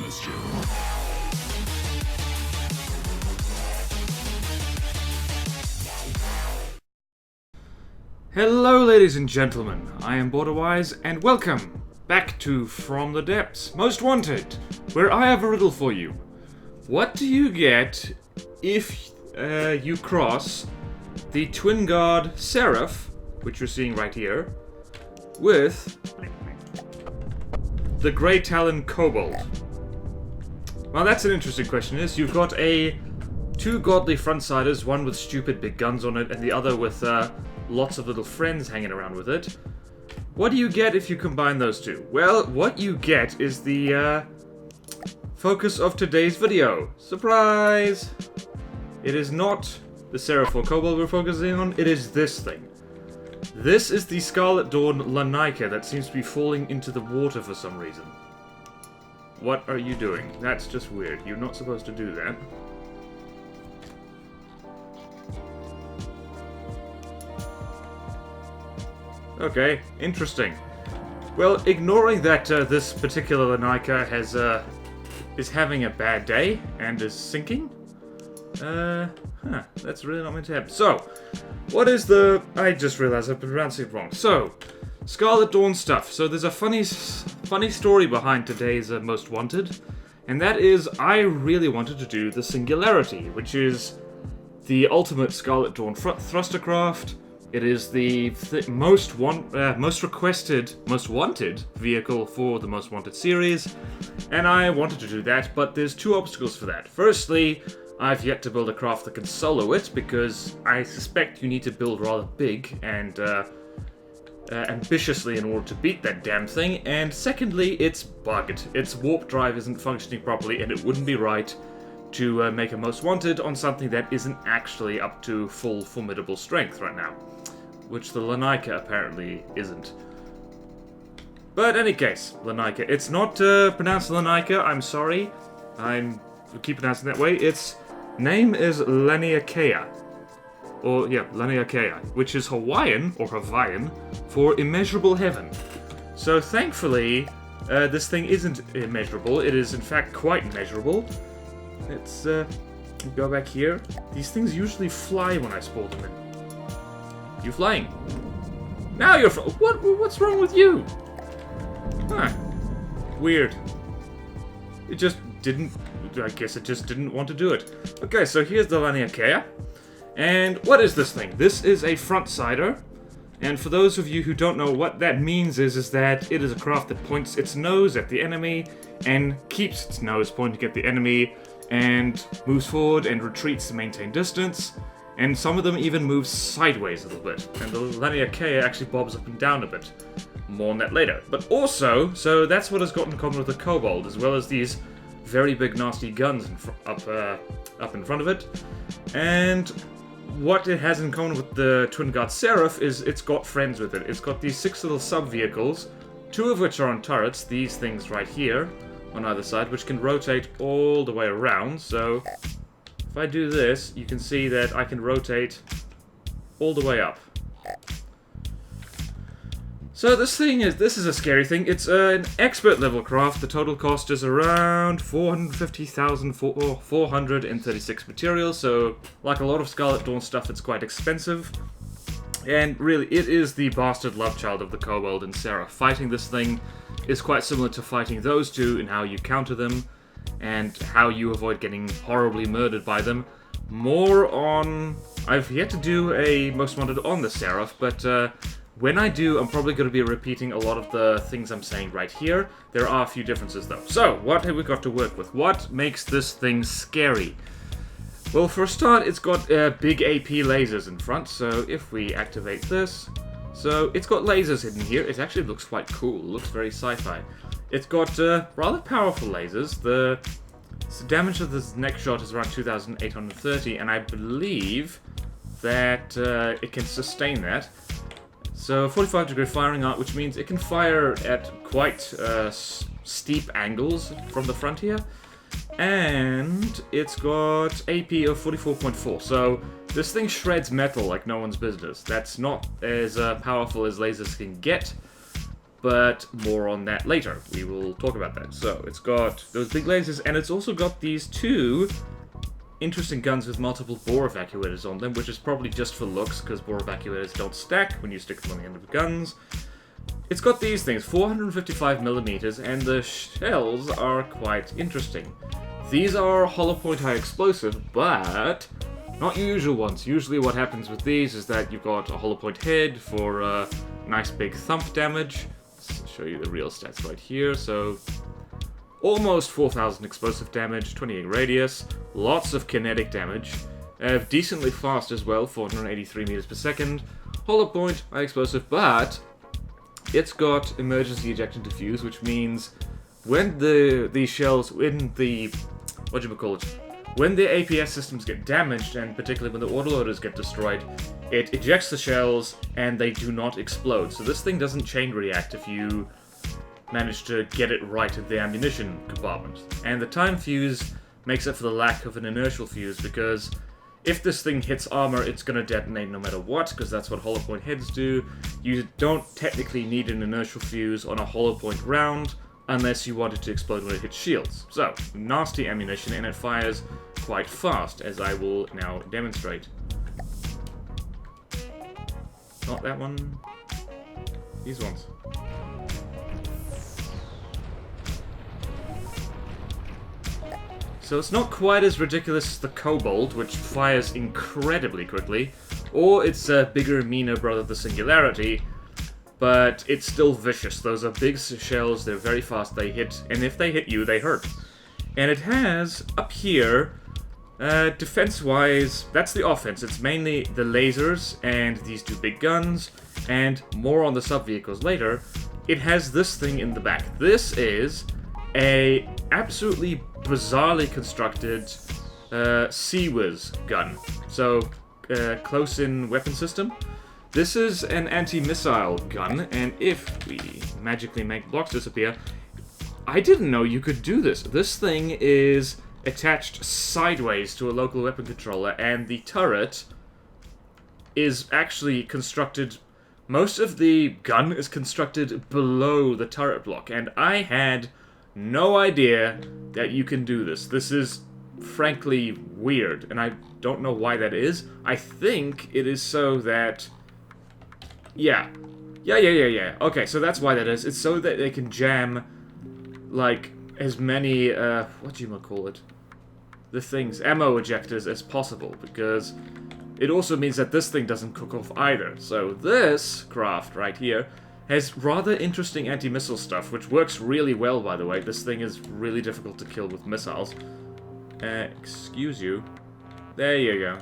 Countermeasure. Hello ladies and gentlemen, I am BorderWise and welcome back to From the Depths, Most Wanted, where I have a riddle for you. What do you get if you cross the Twin God Seraph, which you're seeing right here, with the Grey Talon Kobold? Well, that's an interesting question. You've got two godly frontsiders, one with stupid big guns on it, and the other with lots of little friends hanging around with it. What do you get if you combine those two? Well, what you get is the focus of today's video. Surprise! It is not the Seraph or Kobold we're focusing on, it is this thing. This is the Scarlet Dawn Laniakea that seems to be falling into the water for some reason. What are you doing? That's just weird. You're not supposed to do that. Okay, interesting. Well, ignoring that this particular Laniakea is having a bad day and is sinking, that's really not meant to happen. So, what is the... I just realized I've been pronouncing it wrong. So, Scarlet Dawn stuff. So there's a funny story behind today's Most Wanted, and that is I really wanted to do the Singularity, which is the ultimate Scarlet Dawn thruster craft. It is the most requested, most wanted vehicle for the Most Wanted series, and I wanted to do that, but there's two obstacles for that. Firstly, I've yet to build a craft that can solo it, because I suspect you need to build rather big and ambitiously in order to beat that damn thing, and secondly, it's bugged. Its warp drive isn't functioning properly, and it wouldn't be right to make a Most Wanted on something that isn't actually up to full formidable strength right now, which the Laniakea apparently isn't. But in any case, Laniakea. It's not pronounced Laniakea, I'm sorry. I keep pronouncing it that way. Its name is Laniakea. Or, yeah, Laniakea, which is Hawaiian for immeasurable heaven. So thankfully, this thing isn't immeasurable. It is in fact quite measurable. Let's go back here. These things usually fly when I spawn them in. You flying? Now you're what's wrong with you? Huh. Weird. It just didn't... I guess it just didn't want to do it. Okay, so here's the Laniakea. And what is this thing? This is a frontsider. And for those of you who don't know, what that means is that it is a craft that points its nose at the enemy and keeps its nose pointing at the enemy and moves forward and retreats to maintain distance. And some of them even move sideways a little bit. And the Laniakea actually bobs up and down a bit. More on that later. But also, so that's what has got in common with the Kobold, as well as these very big nasty guns up in front of it. And what it has in common with the Twin God Seraph is it's got friends with it. It's got these 6 little sub-vehicles, 2 of which are on turrets, these things right here on either side, which can rotate all the way around. So if I do this, you can see that I can rotate all the way up. So this is a scary thing. It's an expert level craft. The total cost is around 450,000 for 436 materials. So like a lot of Scarlet Dawn stuff, it's quite expensive. And really, it is the bastard love child of the Kobold and Seraph. Fighting this thing is quite similar to fighting those two in how you counter them and how you avoid getting horribly murdered by them. More on... I've yet to do a Most Wanted on the Seraph, but when I do, I'm probably going to be repeating a lot of the things I'm saying right here. There are a few differences though. So, what have we got to work with? What makes this thing scary? Well, for a start, it's got big AP lasers in front, so if we activate this... So, it's got lasers hidden here. It actually looks quite cool. It looks very sci-fi. It's got rather powerful lasers. The damage of this next shot is around 2,830, and I believe that it can sustain that. So 45 degree firing arc, which means it can fire at quite steep angles from the front here. And it's got AP of 44.4, so this thing shreds metal like no one's business. That's not as powerful as lasers can get, but more on that later. We will talk about that. So it's got those big lasers, and it's also got these two interesting guns with multiple bore evacuators on them, which is probably just for looks, because bore evacuators don't stack when you stick them on the end of the guns. It's got these things, 455mm, and the shells are quite interesting. These are hollow point high explosive, but not usual ones. Usually what happens with these is that you've got a hollow point head for nice big thump damage. Let's show you the real stats right here. So almost 4,000 explosive damage, 28 radius, lots of kinetic damage, decently fast as well, 483 meters per second, hollow point, high explosive, but it's got emergency ejection diffuse, which means when these shells, when the APS systems get damaged, and particularly when the autoloaders get destroyed, it ejects the shells and they do not explode. So this thing doesn't chain react if you manage to get it right at the ammunition compartment. And the time fuse makes up for the lack of an inertial fuse, because if this thing hits armor, it's going to detonate no matter what, because that's what hollow point heads do. You don't technically need an inertial fuse on a hollow point round, unless you want it to explode when it hits shields. So, nasty ammunition, and it fires quite fast, as I will now demonstrate. Not that one. These ones. So it's not quite as ridiculous as the Cobalt, which fires incredibly quickly, or its bigger, meaner brother, the Singularity, but it's still vicious. Those are big shells, they're very fast, they hit, and if they hit you, they hurt. And it has, up here, defense-wise, that's the offense. It's mainly the lasers and these two big guns, and more on the sub-vehicles later. It has this thing in the back. This is a absolutely bizarrely constructed CIWS gun. So, close-in weapon system. This is an anti-missile gun, and if we magically make blocks disappear, I didn't know you could do this. This thing is attached sideways to a local weapon controller, and the turret is actually constructed... Most of the gun is constructed below the turret block, and I had no idea that you can do this. This is frankly weird, and I don't know why that is. I think it is so that... Yeah. Okay, so that's why that is. It's so that they can jam, like, as many, whatchamacallit? The things, ammo ejectors as possible, because it also means that this thing doesn't cook off either. So this craft right here has rather interesting anti-missile stuff, which works really well, by the way. This thing is really difficult to kill with missiles. Excuse you. There you go.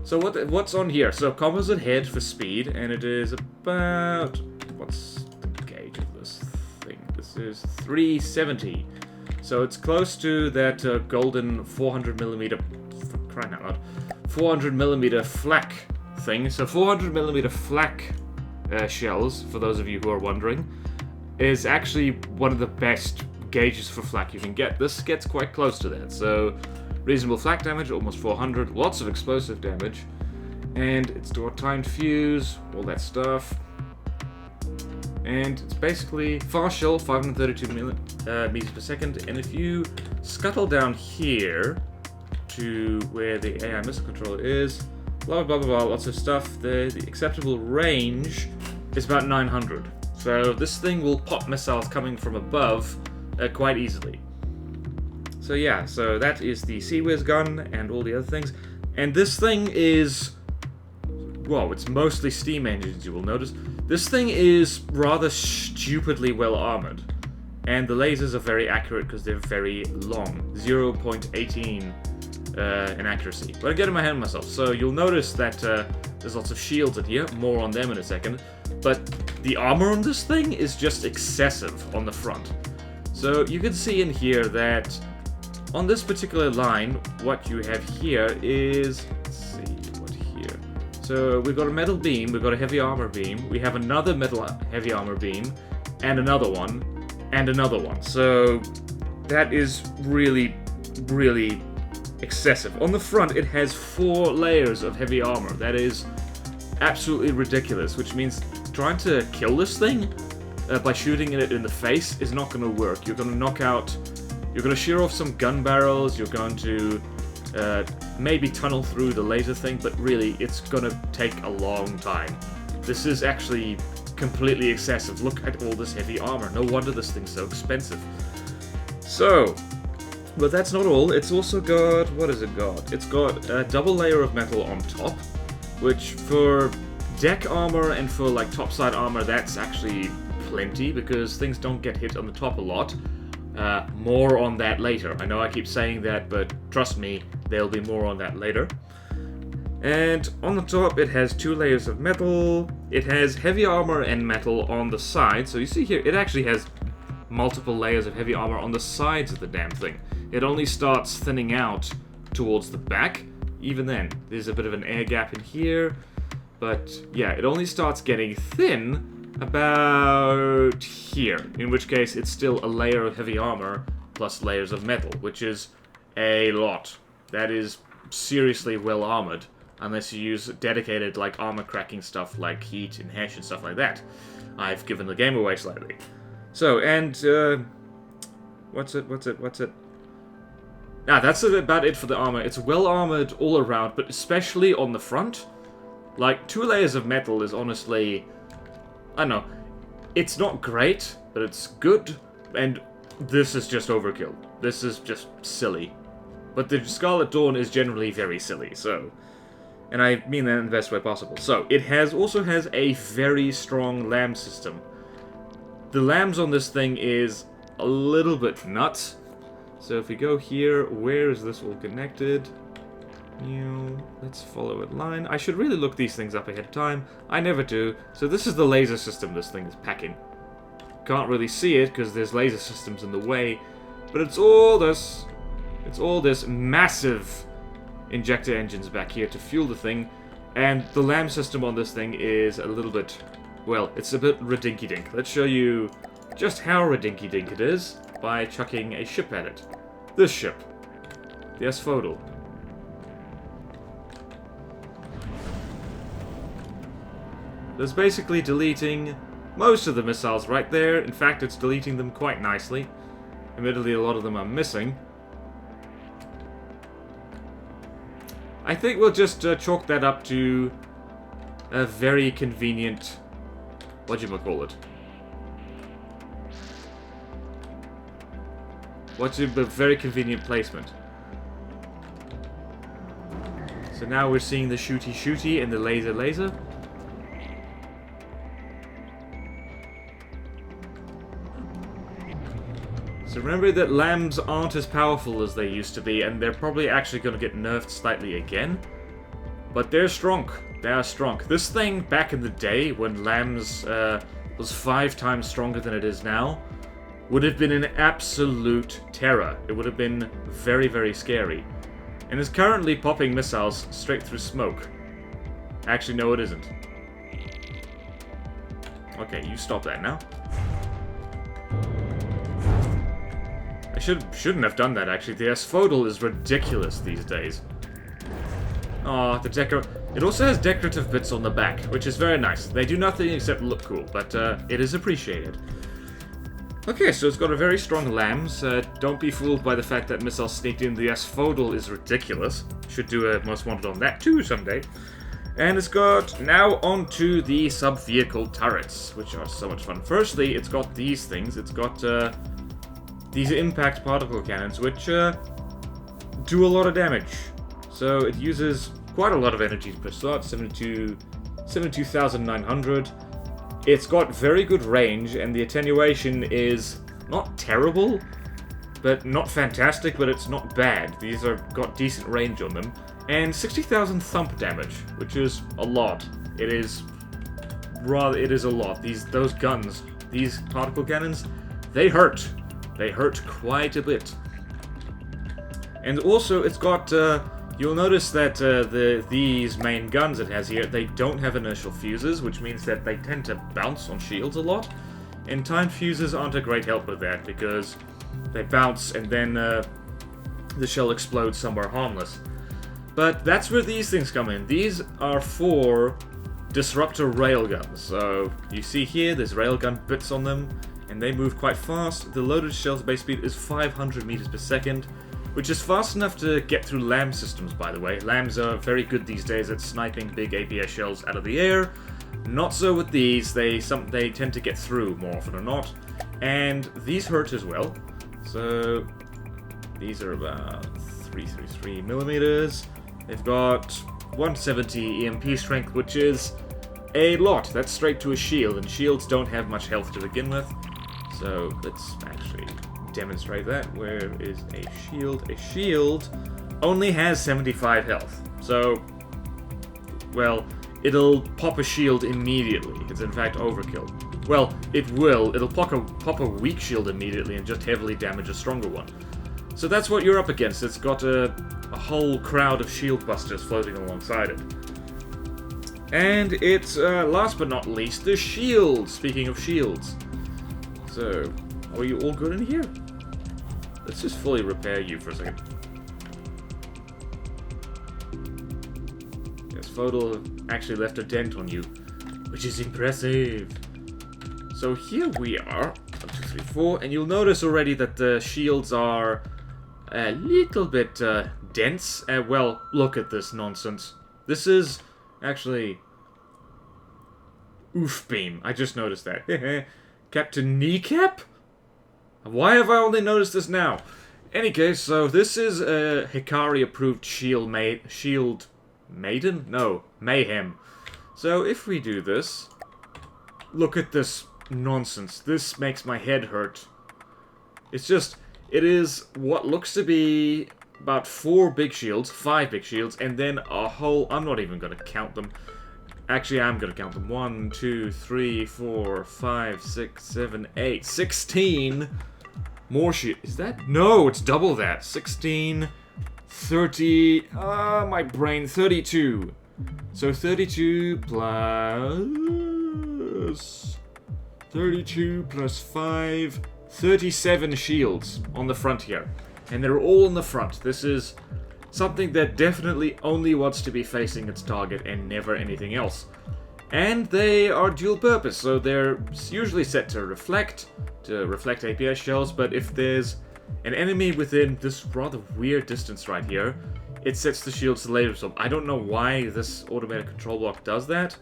So what's on here? So composite head for speed, and it is about... What's the gauge of this thing? This is 370. So it's close to that golden 400mm... For crying out loud. 400mm flak thing. So 400mm flak shells, for those of you who are wondering, is actually one of the best gauges for flak you can get. This gets quite close to that. So... reasonable flak damage, almost 400, lots of explosive damage, and it's got timed fuse, all that stuff. And it's basically fast shell, 532 meters per second, and if you scuttle down here to where the AI missile controller is, blah blah blah, lots of stuff, the acceptable range is about 900. So this thing will pop missiles coming from above quite easily. So yeah, so that is the CIWS gun and all the other things. And this thing is... Well, it's mostly steam engines, you will notice. This thing is rather stupidly well armored. And the lasers are very accurate because they're very long. 0.18 in accuracy. But I'm getting my hand on myself. So you'll notice that there's lots of shields in here. More on them in a second. But the armor on this thing is just excessive on the front. So you can see in here that... On this particular line, what you have here is... Let's see, what here? So, we've got a metal beam, we've got a heavy armor beam, we have another metal heavy armor beam, and another one, and another one. So, that is really, really excessive. On the front, it has 4 layers of heavy armor. That is absolutely ridiculous, which means trying to kill this thing by shooting it in the face is not going to work. You're going to knock out... You're going to shear off some gun barrels, you're going to maybe tunnel through the laser thing, but really, it's going to take a long time. This is actually completely excessive. Look at all this heavy armor. No wonder this thing's so expensive. So, but that's not all. It's also got... What has it got? It's got a double layer of metal on top, which for deck armor and for like topside armor, that's actually plenty, because things don't get hit on the top a lot. More on that later. I know I keep saying that, but trust me, there'll be more on that later. And on the top, it has 2 layers of metal. It has heavy armor and metal on the side. So you see here, it actually has multiple layers of heavy armor on the sides of the damn thing. It only starts thinning out towards the back. Even then, there's a bit of an air gap in here. But yeah, it only starts getting thin about here, in which case it's still a layer of heavy armor plus layers of metal, which is a lot. That is seriously well armored, unless you use dedicated like armor cracking stuff like heat and hash and stuff like that. I've given the game away slightly. So, and what's it? That's about it for the armor. It's well armored all around, but especially on the front. Like, 2 layers of metal is honestly... I don't know. It's not great, but it's good, and this is just overkill. This is just silly. But the Scarlet Dawn is generally very silly, so... And I mean that in the best way possible. So, it also has a very strong LAM system. The LAMs on this thing is a little bit nuts. So if we go here, where is this all connected? Let's follow a line. I should really look these things up ahead of time. I never do. So this is the laser system this thing is packing. Can't really see it because there's laser systems in the way, but it's all this massive injector engines back here to fuel the thing, and the LAM system on this thing is a little bit, well, it's a bit redinky-dink. Let's show you just how redinky-dink it is by chucking a ship at it. This ship. The Asphodel. It's basically deleting most of the missiles right there. In fact, it's deleting them quite nicely. Admittedly, a lot of them are missing. I think we'll just chalk that up to a very convenient... whatchamacallit? What's a very convenient placement. So now we're seeing the shooty and the laser. So remember that LAMs aren't as powerful as they used to be, and they're probably actually going to get nerfed slightly again. But they're strong. They are strong. This thing, back in the day, when LAMs was 5 times stronger than it is now, would have been an absolute terror. It would have been very, very scary. And is currently popping missiles straight through smoke. Actually, no, it isn't. Okay, you stop that now. I shouldn't have done that, actually. The Asphodel is ridiculous these days. Aw, it also has decorative bits on the back, which is very nice. They do nothing except look cool, but it is appreciated. Okay, so it's got a very strong LAMs. Don't be fooled by the fact that missiles sneaked in. The Asphodel is ridiculous. Should do a Most Wanted on that too someday. And it's got now onto the sub-vehicle turrets, which are so much fun. Firstly, it's got these things. It's got these impact particle cannons, which do a lot of damage. So it uses quite a lot of energy per start, 72,900. It's got very good range, and the attenuation is not terrible, but not fantastic, but it's not bad. These are got decent range on them. And 60,000 thump damage, which is a lot. It is a lot. Those guns, these particle cannons, they hurt. They hurt quite a bit. And also, it's got, you'll notice that these main guns it has here, they don't have inertial fuses, which means that they tend to bounce on shields a lot. And timed fuses aren't a great help with that, because they bounce and then the shell explodes somewhere harmless. But that's where these things come in. These are for disruptor railguns. So you see here, there's railgun bits on them, and they move quite fast. The loaded shell's base speed is 500 meters per second, which is fast enough to get through LAM systems, by the way. LAMs are very good these days at sniping big APS shells out of the air. Not so with these. They tend to get through more often than not. And these hurt as well. So these are about 333 millimeters. They've got 170 EMP strength, which is a lot. That's straight to a shield, and shields don't have much health to begin with. So let's actually demonstrate that. Where is a shield? A shield only has 75 health. So, well, it'll pop a shield immediately. It's in fact overkill. Well, it will. It'll pop a weak shield immediately and just heavily damage a stronger one. So that's what you're up against. It's got a whole crowd of shield busters floating alongside it. And it's, last but not least, the shield. Speaking of shields. So, are you all good in here? Let's just fully repair you for a second. Yes, Photo actually left a dent on you, which is impressive. So here we are, 1, 2, 3, 4, and you'll notice already that the shields are a little bit dense. Well, look at this nonsense. This is actually oof beam. I just noticed that. Captain Kneecap? Why have I only noticed this now? Any case, so this is a Hikari-approved shield maiden? No, mayhem. So if we do this, look at this nonsense. This makes my head hurt. It's just, it is what looks to be about 5 big shields, and then a whole, I'm not even going to count them. Actually, I'm going to count them. 1, 2, 3, 4, 5, 6, 7, 8, 16 more shields. Is that? No, it's double that. 16, 30, my brain, 32. So 32 plus 5, 37 shields on the front here. And they're all on the front. This is something that definitely only wants to be facing its target and never anything else. And they are dual purpose, so they're usually set to reflect APS shells, but if there's an enemy within this rather weird distance right here, it sets the shields to laser absorb. I don't know why this automated control block does that.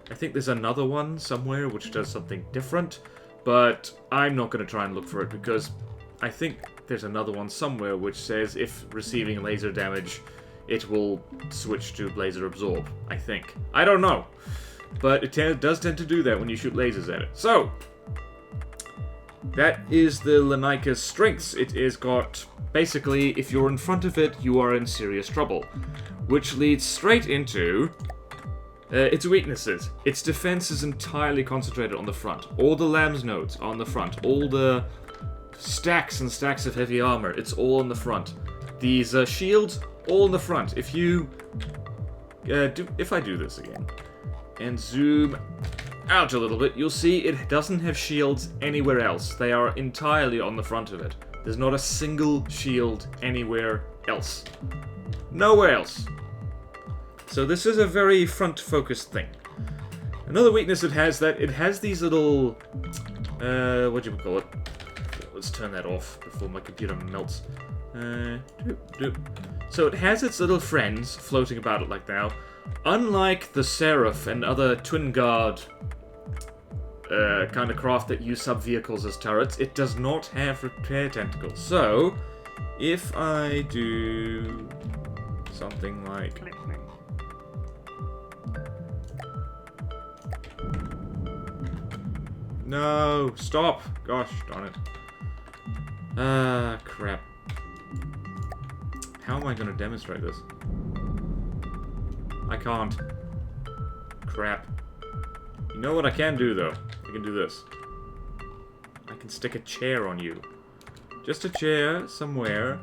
I think there's another one somewhere which does something different, but I'm not going to try and look for it because I think there's another one somewhere which says if receiving laser damage, it will switch to laser absorb, I think. I don't know. But it does tend to do that when you shoot lasers at it. So, that is the Laniakea's strengths. It is got, basically, if you're in front of it, you are in serious trouble. Which leads straight into its weaknesses. Its defense is entirely concentrated on the front. All the LAM's nodes are on the front. All the stacks and stacks of heavy armor, it's all on the front. These shields, all on the front. If you if I do this again and zoom out a little bit, you'll see it doesn't have shields anywhere else. They are entirely on the front of it. There's not a single shield anywhere else. Nowhere else. So this is a very front-focused thing. Another weakness it has these little what do you call it? Let's turn that off before my computer melts. So it has its little friends floating about it like now. Unlike the Seraph and other twin guard kind of craft that use sub-vehicles as turrets, it does not have repair tentacles. So, if I do something like... No, stop! Gosh darn it. Crap. How am I going to demonstrate this? I can't. Crap. You know what I can do, though? I can do this. I can stick a chair on you. Just a chair somewhere.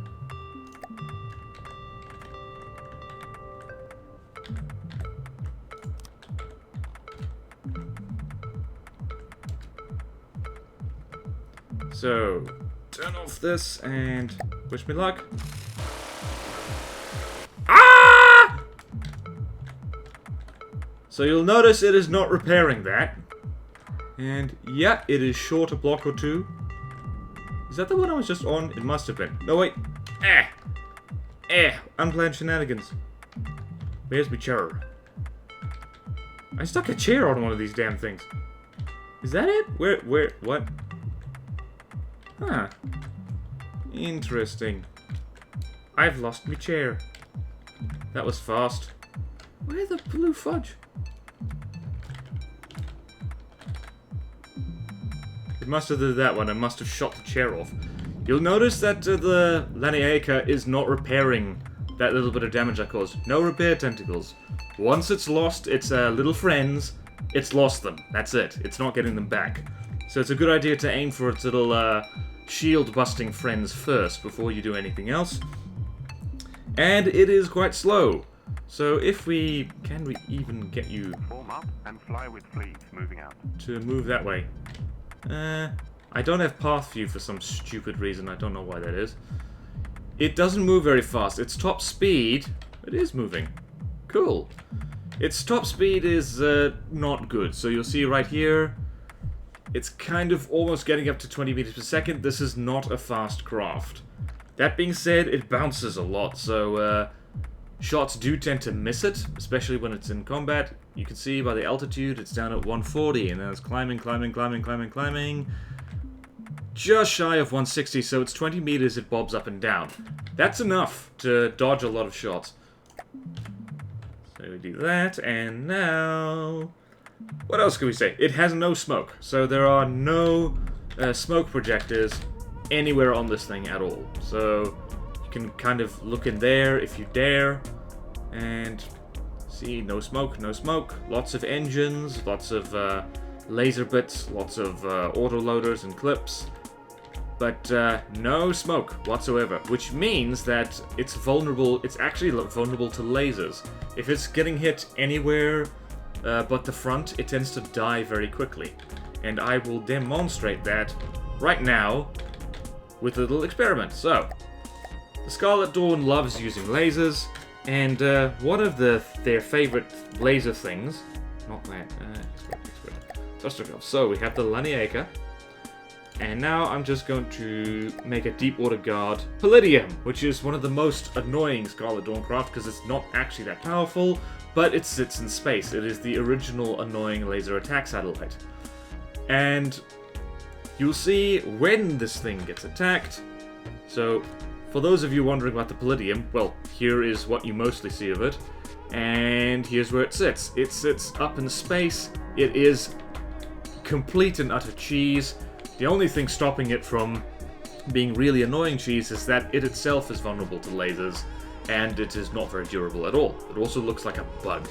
So, turn off this and wish me luck. So you'll notice it is not repairing that. And yeah, it is short a block or two. Is that the one I was just on? It must have been. No, wait. Unplanned shenanigans. Where's my chair? I stuck a chair on one of these damn things. Is that it? Where, what? Huh. Interesting. I've lost my chair. That was fast. Where the blue fudge? It must have done that one. I must have shot the chair off. You'll notice that the Laniakea is not repairing that little bit of damage I caused. No repair tentacles. Once it's lost its little friends, it's lost them. That's it. It's not getting them back. So it's a good idea to aim for its little shield-busting friends first before you do anything else. And it is quite slow. So if we... Can we even get you... Form up and fly with fleets moving out. To move that way. I don't have path view for some stupid reason. I don't know why that is. It doesn't move very fast. Its top speed... It is moving. Cool. Its top speed is not good. So you'll see right here... It's kind of almost getting up to 20 meters per second. This is not a fast craft. That being said, it bounces a lot, so shots do tend to miss it, especially when it's in combat. You can see by the altitude, it's down at 140, and then it's climbing, just shy of 160, so it's 20 meters, it bobs up and down. That's enough to dodge a lot of shots. So we do that, and now... What else can we say? It has no smoke, so there are no smoke projectors anywhere on this thing at all. So you can kind of look in there if you dare, and see, no smoke, no smoke. Lots of engines, lots of laser bits, lots of autoloaders and clips, but no smoke whatsoever, which means that it's vulnerable. It's actually vulnerable to lasers. If it's getting hit anywhere but the front, it tends to die very quickly. And I will demonstrate that right now with a little experiment. So, the Scarlet Dawn loves using lasers, and one of their favorite laser things, not that, expert. So we have the Laniakea, and now I'm just going to make a Deepwater Guard Palladium, which is one of the most annoying Scarlet Dawn craft because it's not actually that powerful, but it sits in space. It is the original annoying laser attack satellite. And you'll see when this thing gets attacked. So, for those of you wondering about the Palladium, well, here is what you mostly see of it. And here's where it sits. It sits up in space. It is complete and utter cheese. The only thing stopping it from being really annoying cheese is that it itself is vulnerable to lasers, and it is not very durable at all. It also looks like a bug.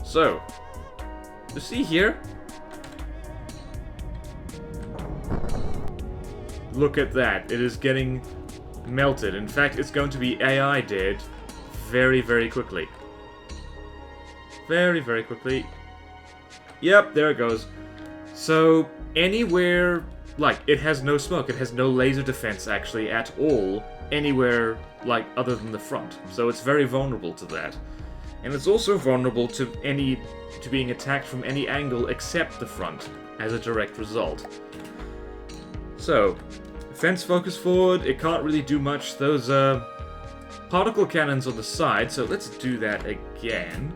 So, you see here, look at that. It is getting melted. In fact, it's going to be AI dead very, very quickly. Very, very quickly. Yep, there it goes. So, anywhere, like, it has no smoke. It has no laser defense, actually, at all. Anywhere, like, other than the front. So it's very vulnerable to that. And it's also vulnerable to being attacked from any angle except the front, as a direct result. So, defense focus forward, it can't really do much. Those, particle cannons on the side, so let's do that again.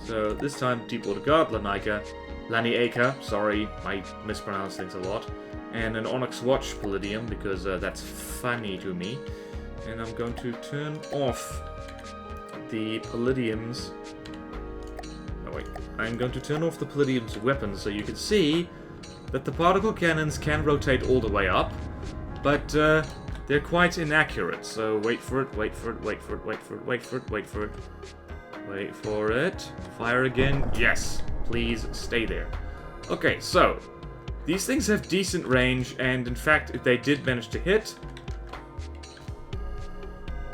So, this time, Deepwater Guard, Laniakea, sorry, I mispronounce things a lot. And an Onyx Watch Palladium, because that's funny to me. And I'm going to turn off the Palladium's... Oh wait, I'm going to turn off the Palladium's weapons so you can see that the particle cannons can rotate all the way up, but they're quite inaccurate. So wait for it, wait for it, wait for it, wait for it, wait for it, wait for it. Wait for it. Fire again. Yes, please stay there. Okay, so these things have decent range, and in fact, if they did manage to hit,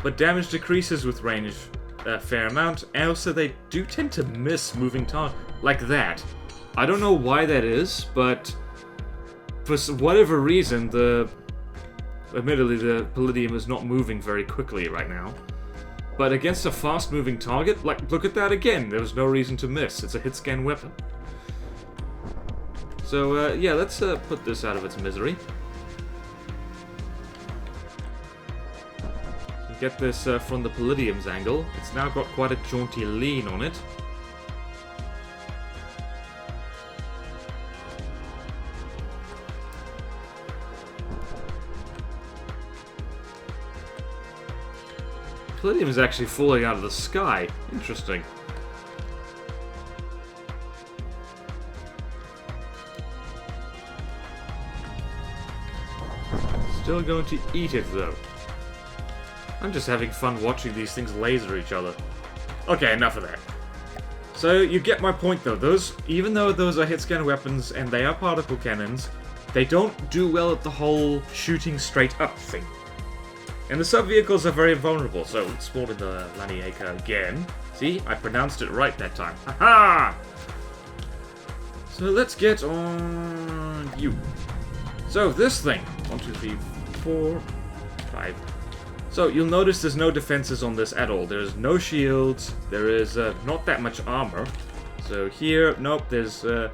but damage decreases with range a fair amount, and also they do tend to miss moving targets, like that. I don't know why that is, but for whatever reason, admittedly, the Palladium is not moving very quickly right now. But against a fast-moving target, like, look at that again. There was no reason to miss. It's a hit-scan weapon. So, yeah, let's put this out of its misery. Get this from the Palladium's angle. It's now got quite a jaunty lean on it. Palladium is actually falling out of the sky. Interesting. Still going to eat it, though. I'm just having fun watching these things laser each other. Okay, enough of that. So, you get my point, though. Those, even though those are hit-scan weapons and they are particle cannons, they don't do well at the whole shooting straight up thing. And the sub-vehicles are very vulnerable, so let's spawn in the Laniakea again. See? I pronounced it right that time. Haha! So let's get on you. So this thing. 1, 2, 3, 4, 5. So you'll notice there's no defenses on this at all. There's no shields. There is not that much armor. So here, nope, there's 2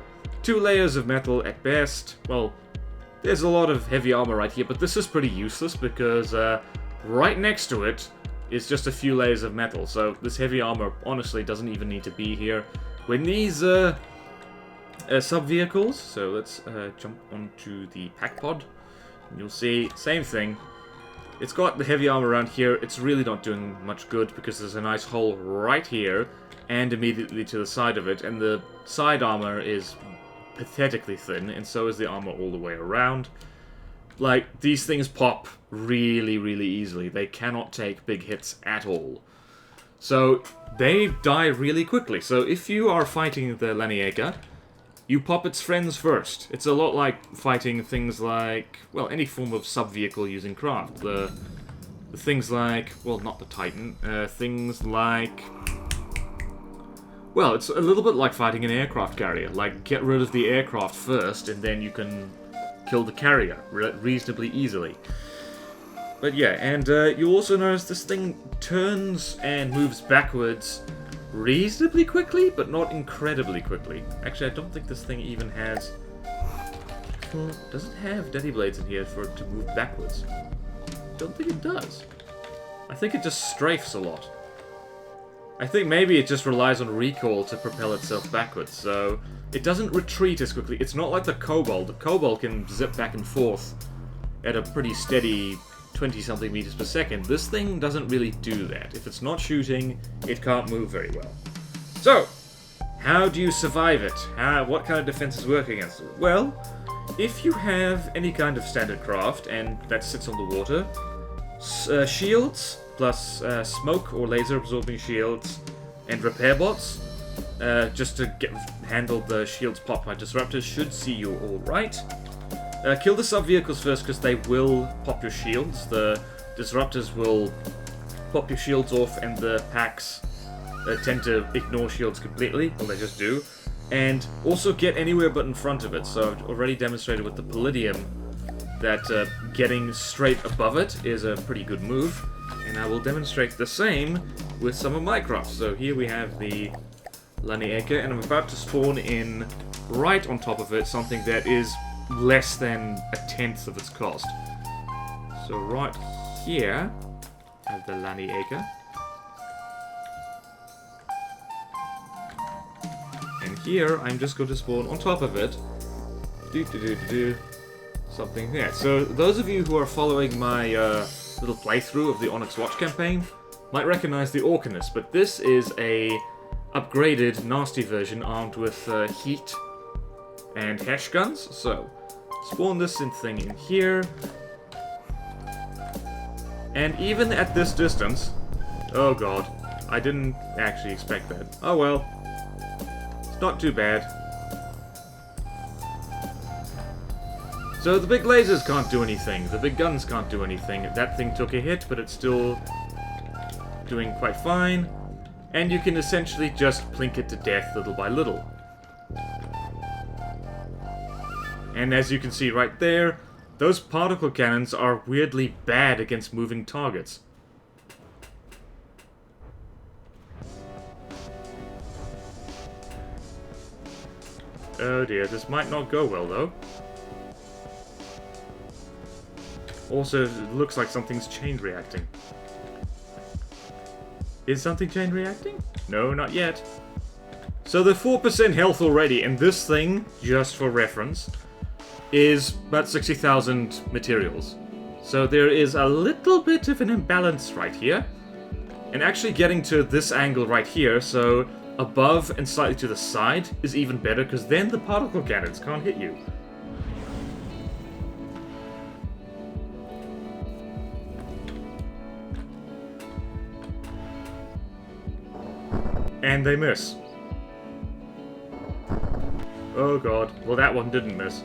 layers of metal at best. Well, there's a lot of heavy armor right here, but this is pretty useless because right next to it is just a few layers of metal. So this heavy armor honestly doesn't even need to be here. When these sub-vehicles, so let's jump onto the pack pod, and you'll see, same thing. It's got the heavy armor around here. It's really not doing much good because there's a nice hole right here and immediately to the side of it, and the side armor is pathetically thin, and so is the armor all the way around. Like, these things pop really, really easily. They cannot take big hits at all. So, they die really quickly. So, if you are fighting the Laniakea, you pop its friends first. It's a lot like fighting things like, well, any form of sub-vehicle using craft. The things like, well, not the Titan, things like, well, it's a little bit like fighting an aircraft carrier. Like, get rid of the aircraft first, and then you can kill the carrier reasonably easily. But yeah, and you'll also notice this thing turns and moves backwards reasonably quickly, but not incredibly quickly. Actually, I don't think this thing even has... Well, does it have Deadly Blades in here for it to move backwards? Don't think it does. I think it just strafes a lot. I think maybe it just relies on recoil to propel itself backwards, so it doesn't retreat as quickly. It's not like the Kobold. The Kobold can zip back and forth at a pretty steady 20-something meters per second. This thing doesn't really do that. If it's not shooting, it can't move very well. So, how do you survive it? What kind of defenses work against it? Well, if you have any kind of standard craft, and that sits on the water, shields, plus smoke or laser-absorbing shields, and repair bots, just to handle the shields popped by disruptors, should see you alright. Kill the sub-vehicles first, because they will pop your shields. The disruptors will pop your shields off, and the packs tend to ignore shields completely. Well, they just do. And also get anywhere but in front of it. So I've already demonstrated with the Palladium that getting straight above it is a pretty good move. And I will demonstrate the same with some of my crafts. So here we have the Laniakea, and I'm about to spawn in right on top of it something that is less than 1/10 of its cost. So right here, I have the Laniakea. And here, I'm just going to spawn on top of it. Something there. So those of you who are following my little playthrough of the Onyx Watch campaign might recognize the Orcanus, but this is a upgraded, nasty version armed with heat and hash guns. So spawn this thing in here. And even at this distance... Oh god, I didn't actually expect that. Oh well. It's not too bad. So the big lasers can't do anything. The big guns can't do anything. That thing took a hit, but it's still doing quite fine. And you can essentially just plink it to death little by little. And as you can see right there, those particle cannons are weirdly bad against moving targets. Oh dear, this might not go well though. Also, it looks like something's chain reacting. Is something chain reacting? No, not yet. So they're 4% health already, and this thing, just for reference, is about 60,000 materials. So there is a little bit of an imbalance right here. And actually getting to this angle right here, so above and slightly to the side, is even better, because then the particle cannons can't hit you. And they miss. Oh god, well that one didn't miss.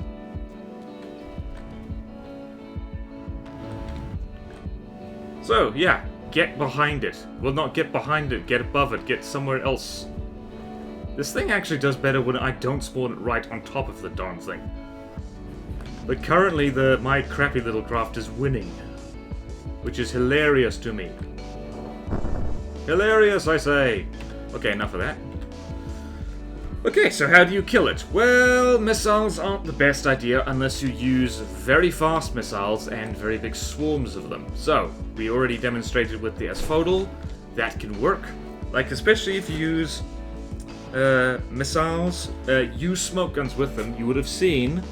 So, yeah, get behind it. Well, not get behind it, get above it, get somewhere else. This thing actually does better when I don't spawn it right on top of the darn thing. But currently, my crappy little craft is winning. Which is hilarious to me. Hilarious, I say! Okay, enough of that. Okay, so how do you kill it? Well, missiles aren't the best idea unless you use very fast missiles and very big swarms of them. So, we already demonstrated with the asphodel, that can work. Like, especially if you use missiles, use smoke guns with them, you would have seen...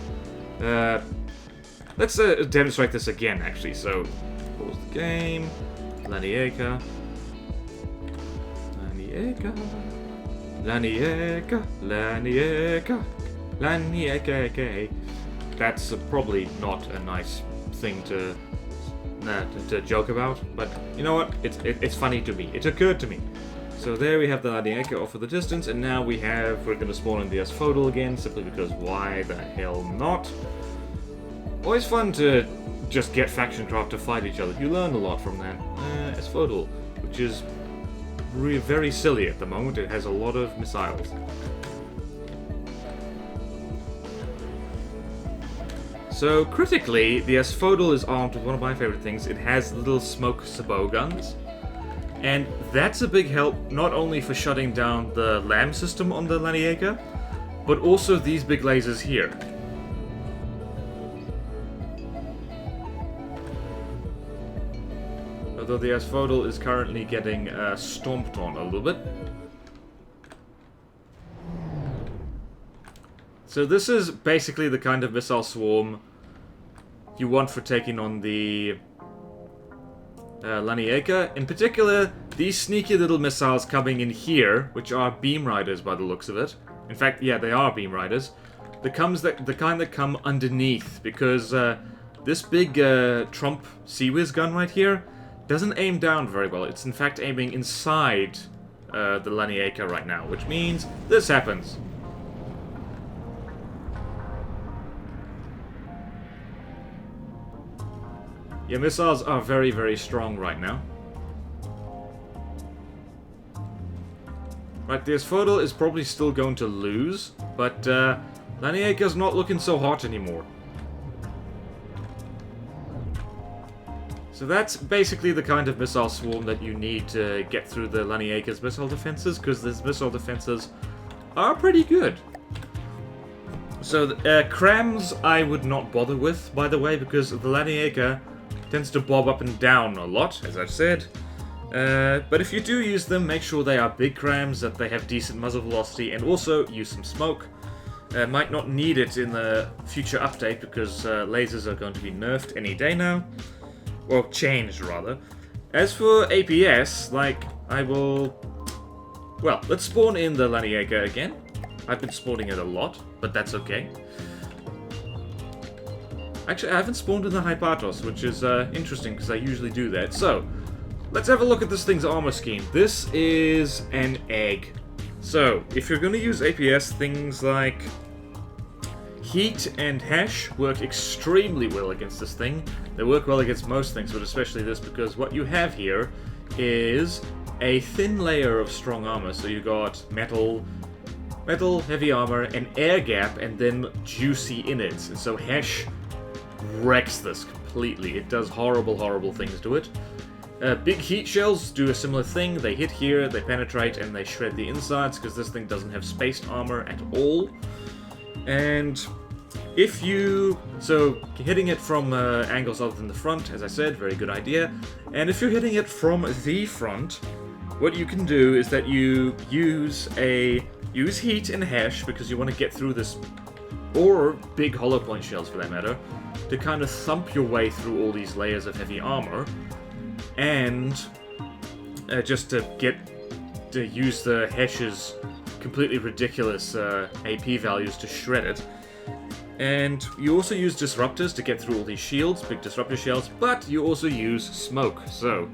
let's demonstrate this again, actually. So, pause the game, Laniakea. Laniakea. That's probably not a nice thing to joke about, but you know what? It's funny to me. It occurred to me. So there we have the Laniakea off of the distance, and now we're going to spawn in the asphodel again, simply because why the hell not? Always fun to just get faction craft to fight each other. You learn a lot from that. Asphodel, which is very silly at the moment. It has a lot of missiles. So critically, the asphodel is armed with one of my favorite things. It has little smoke sabot guns, and that's a big help not only for shutting down the LAM system on the Laniakea, but also these big lasers here. Although the asphodel is currently getting stomped on a little bit. So this is basically the kind of missile swarm you want for taking on the Laniakea. In particular, these sneaky little missiles coming in here, which are beam riders by the looks of it. In fact, yeah, they are beam riders. The kind that come underneath, because this big Trump Sea-Whiz gun right here doesn't aim down very well. It's in fact aiming inside the Laniakea right now, which means this happens. Yeah, missiles are very strong right now. Right, the asphodel is probably still going to lose, but Laniakea's not looking so hot anymore. So that's basically the kind of missile swarm that you need to get through the Laniakea's missile defenses, because these missile defenses are pretty good. So crams I would not bother with, by the way, because the Laniakea tends to bob up and down a lot, as I've said. But if you do use them, make sure they are big crams, that they have decent muzzle velocity, and also use some smoke. Might not need it in the future update, because lasers are going to be nerfed any day now. Or changed, rather. As for APS, like, I will... Well, let's spawn in the Laniakea again. I've been spawning it a lot, but that's okay. Actually, I haven't spawned in the Hypatos, which is interesting, because I usually do that. So, let's have a look at this thing's armor scheme. This is an egg. So, if you're going to use APS, things like heat and hash work extremely well against this thing. They work well against most things, but especially this, because what you have here is a thin layer of strong armor. So you got metal, heavy armor, an air gap, and then juicy in it. And so hash wrecks this completely. It does horrible things to it. Big heat shells do a similar thing. They hit here, they penetrate, and they shred the insides, because this thing doesn't have spaced armor at all. And if you... So, hitting it from angles other than the front, as I said, very good idea. And if you're hitting it from the front, what you can do is that you use heat and hash, because you want to get through this, or big hollow point shells for that matter, to kind of thump your way through all these layers of heavy armor, and just to use the hash's completely ridiculous AP values to shred it. And you also use disruptors to get through all these shields, big disruptor shells, but you also use smoke. So,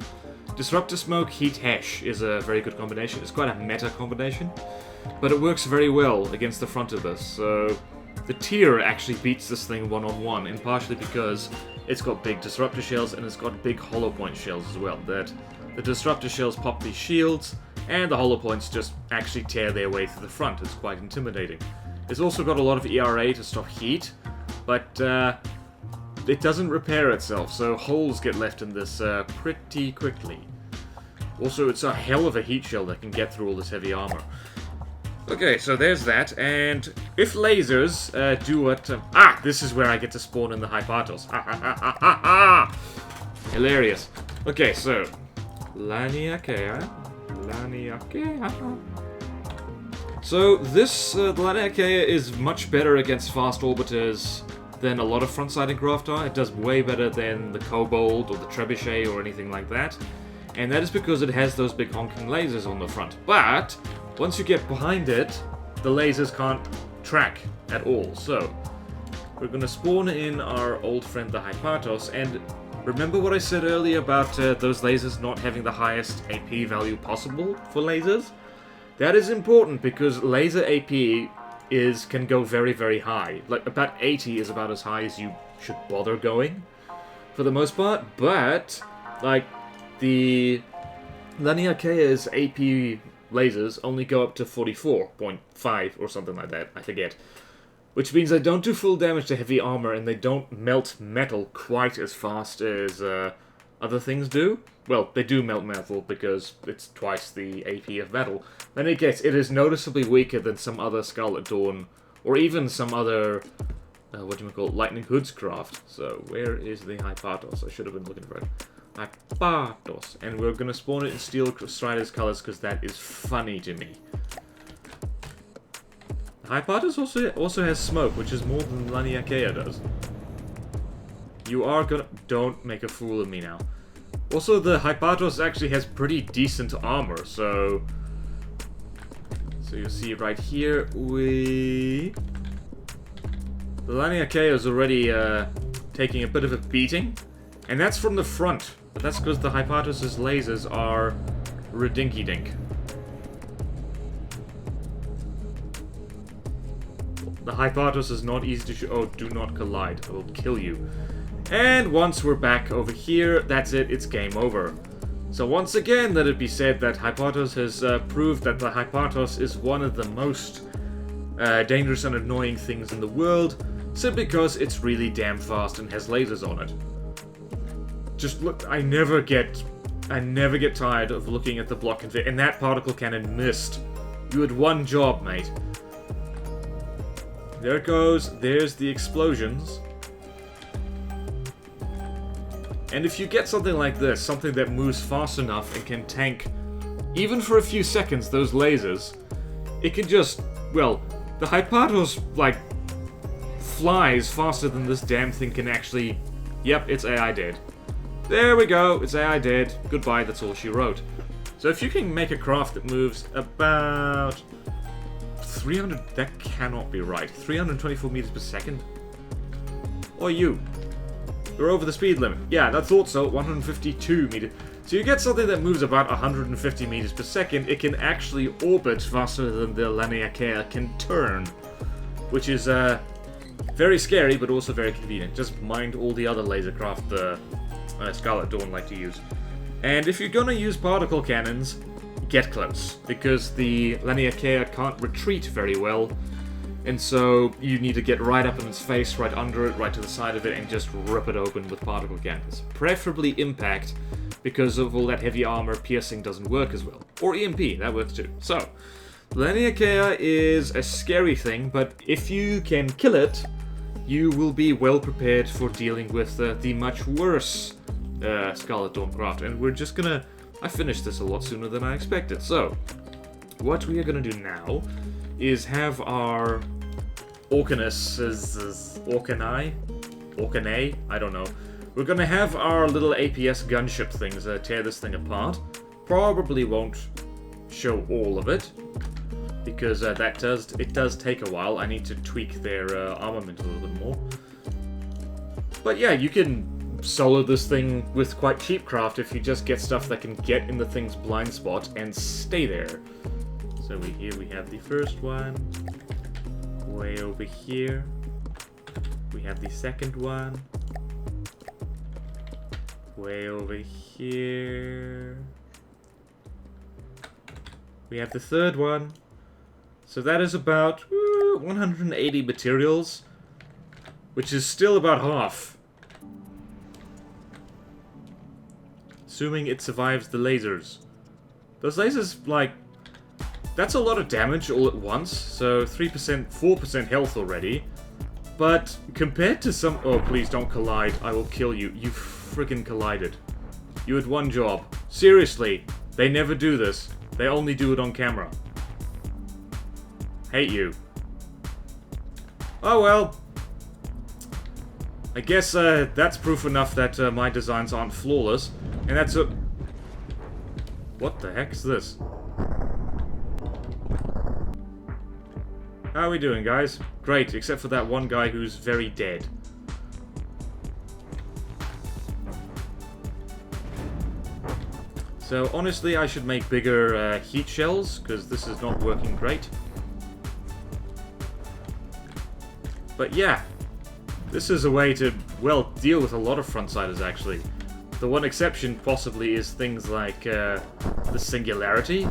disruptor smoke, heat hash is a very good combination. It's quite a meta combination, but it works very well against the front of this. So, the tier actually beats this thing one-on-one, and partially because it's got big disruptor shells and it's got big hollow point shells as well. That the disruptor shells pop these shields, and the hollow points just actually tear their way through the front. It's quite intimidating. It's also got a lot of ERA to stop heat, but it doesn't repair itself, so holes get left in this pretty quickly. Also, it's a hell of a heat shell that can get through all this heavy armor. Okay, so there's that, and if lasers do what... this is where I get to spawn in the Hypatos. Hilarious. Okay, so... Laniakea. So this, the Laniakea is much better against fast orbiters than a lot of front-sided craft are. It does way better than the Kobold or the Trebuchet or anything like that. And that is because it has those big honking lasers on the front. But, once you get behind it, the lasers can't track at all. So, we're going to spawn in our old friend the Hypatos, and remember what I said earlier about those lasers not having the highest AP value possible for lasers? That is important because laser AP can go very, very high. Like, about 80 is about as high as you should bother going, for the most part. But, like, the Laniakea's AP lasers only go up to 44.5 or something like that, I forget. Which means they don't do full damage to heavy armor, and they don't melt metal quite as fast as other things do. Well, they do melt metal because it's twice the AP of metal. In any case, it is noticeably weaker than some other Scarlet Dawn, or even some other, Lightning Hood's craft. So, where is the Hypatos? I should have been looking for it. Hypatos. And we're going to spawn it in Steel Strider's colors because that is funny to me. Hypatos also has smoke, which is more than Laniakea does. You are gonna... Don't make a fool of me now. Also, the Hypatos actually has pretty decent armor, so... So you'll see right here, The Laniakea is already taking a bit of a beating, and that's from the front. But that's because the Hypatos' lasers are redinky-dink. The Hypatos is not easy to shoot. Oh, do not collide. I will kill you. And once we're back over here, that's it. It's game over. So once again, let it be said that Hypatos has proved that the Hypatos is one of the most dangerous and annoying things in the world, simply because it's really damn fast and has lasers on it. Just look, I never get tired of looking at the block and that particle cannon missed. You had one job, mate. There it goes. There's the explosions. And if you get something like this, something that moves fast enough and can tank, even for a few seconds, those lasers, it can just, well, the Hypatos, like, flies faster than this damn thing can actually... Yep, it's AI dead. There we go, it's AI dead. Goodbye, that's all she wrote. So if you can make a craft that moves about... 300, that cannot be right. 324 meters per second? Or you? You're over the speed limit. Yeah, I thought so. 152 meters. So you get something that moves about 150 meters per second. It can actually orbit faster than the Laniakea can turn. Which is very scary, but also very convenient. Just mind all the other laser craft the Scarlet Dawn like to use. And if you're gonna use particle cannons, get close, because the Laniakea can't retreat very well, and so you need to get right up in its face, right under it, right to the side of it, and just rip it open with particle cannons. Preferably impact, because of all that heavy armor, piercing doesn't work as well. Or EMP, that works too. So, Laniakea is a scary thing, but if you can kill it, you will be well prepared for dealing with the much worse Scarlet Dawn-craft. And we're just gonna... I finished this a lot sooner than I expected. So, what we are gonna do now is have our Orkanai? I don't know. We're gonna have our little APS gunship things tear this thing apart. Probably won't show all of it, because it does take a while. I need to tweak their armament a little bit more. But yeah, you can solo this thing with quite cheap craft if you just get stuff that can get in the thing's blind spot and stay there. So here we have the first one. Way over here. We have the second one. Way over here. We have the third one. So that is about 180 materials, which is still about half. Assuming it survives the lasers. Those lasers, like, that's a lot of damage all at once, so 3%, 4% health already. But compared to some... Oh, please don't collide, I will kill you. You friggin' collided. You had one job. Seriously, they never do this. They only do it on camera. Hate you. Oh well. I guess that's proof enough that my designs aren't flawless. And that's a... What the heck is this? How are we doing, guys? Great, except for that one guy who's very dead. So honestly, I should make bigger heat shells, because this is not working great. But yeah, this is a way to, well, deal with a lot of frontsiders, actually. The one exception, possibly, is things like the Singularity.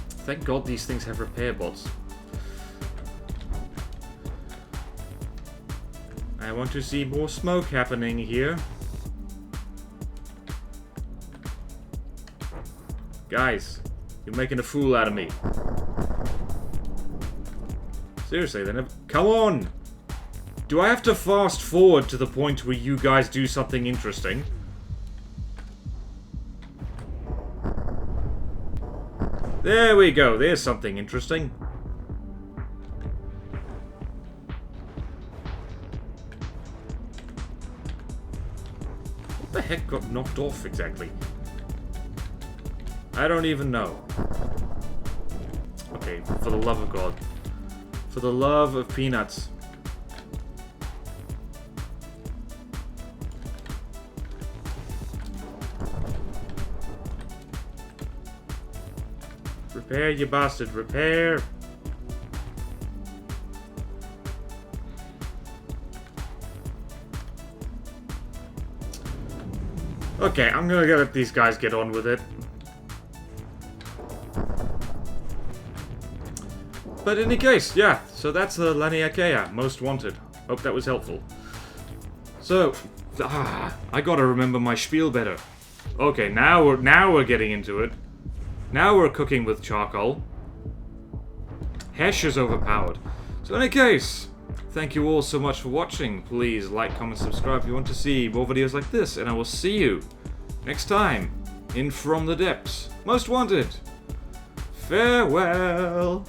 Thank God these things have repair bots. I want to see more smoke happening here. Guys, you're making a fool out of me. Seriously, they never... Come on! Do I have to fast forward to the point where you guys do something interesting? There we go, there's something interesting. What the heck got knocked off exactly? I don't even know. Okay, for the love of God. For the love of peanuts. Repair, you bastard, repair! Okay, I'm gonna let these guys get on with it. But in any case, yeah, so that's the Laniakea, Most Wanted. Hope that was helpful. So, I gotta remember my spiel better. Okay, now we're getting into it. Now we're cooking with charcoal. Hesh is overpowered. So in any case, thank you all so much for watching. Please like, comment, subscribe if you want to see more videos like this, and I will see you next time in From the Depths. Most Wanted. Farewell.